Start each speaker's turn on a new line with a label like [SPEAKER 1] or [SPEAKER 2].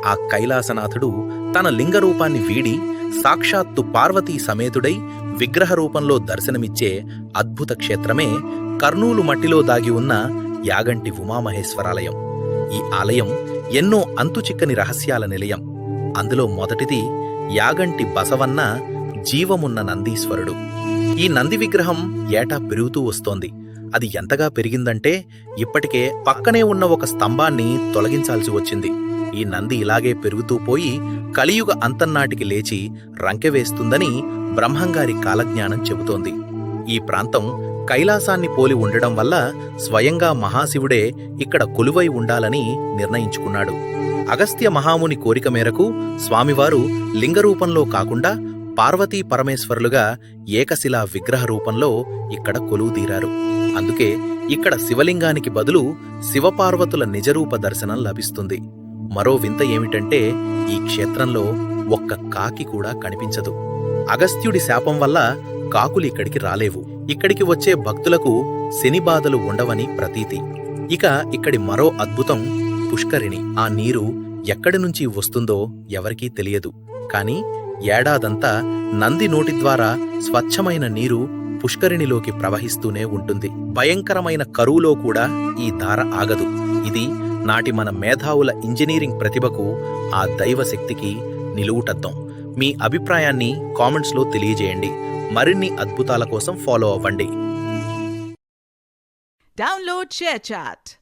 [SPEAKER 1] ఆ కైలాసనాథుడు తన లింగరూపాన్ని వీడి సాక్షాత్తు పార్వతీ సమేతుడై విగ్రహ రూపంలో దర్శనమిచ్చే అద్భుత క్షేత్రమే కర్నూలు మట్టిలో దాగి ఉన్న యాగంటి ఉమామహేశ్వరాలయం. ఈ ఆలయం ఎన్నో అంతుచిక్కని రహస్యాల నిలయం. అందులో మొదటిది యాగంటి బసవన్న జీవమున్న నందీశ్వరుడు. ఈ నంది విగ్రహం ఏటా పెరుగుతూ వస్తోంది. అది ఎంతగా పెరిగిందంటే ఇప్పటికే పక్కనే ఉన్న ఒక స్తంభాన్ని తొలగించాల్సి వచ్చింది. ఈ నంది ఇలాగే పెరుగుతూ పోయి కలియుగ అంతన్నాటికి లేచి రంకెవేస్తుందని బ్రహ్మంగారి కాలజ్ఞానం చెబుతోంది. ఈ ప్రాంతం కైలాసాన్ని పోలి ఉండడం వల్ల స్వయంగా మహాశివుడే ఇక్కడ కొలువై ఉండాలని నిర్ణయించుకున్నాడు. అగస్త్య మహాముని కోరిక మేరకు స్వామివారు లింగరూపంలో కాకుండా పార్వతీ పరమేశ్వరులుగా ఏకశిలా విగ్రహ రూపంలో ఇక్కడ కొలువుదీరారు. అందుకే ఇక్కడ శివలింగానికి బదులు శివపార్వతుల నిజరూప దర్శనం లభిస్తుంది. మరో వింత ఏమిటంటే ఈ క్షేత్రంలో ఒక్క కాకి కూడా కనిపించదు. అగస్త్యుడి శాపం వల్ల కాకులు ఇక్కడికి రాలేవు. ఇక్కడికి వచ్చే భక్తులకు శని బాధలు ఉండవని ప్రతీతి. ఇక ఇక్కడి మరో అద్భుతం పుష్కరిణి. ఆ నీరు ఎక్కడి నుంచి వస్తుందో ఎవరికీ తెలియదు. కాని ఏడాదంతా నంది నోటి ద్వారా స్వచ్ఛమైన నీరు పుష్కరిణిలోకి ప్రవహిస్తూనే ఉంటుంది. భయంకరమైన కరువులో కూడా ఈ ధార ఆగదు. ఇది నాటి మన మేధావుల ఇంజనీరింగ్ ప్రతిభకు, ఆ దైవశక్తికి నిలువుటద్దం. మీ అభిప్రాయాన్ని కామెంట్స్లో తెలియజేయండి. మరిన్ని అద్భుతాల కోసం ఫాలో అవ్వండి.
[SPEAKER 2] Download ShareChat.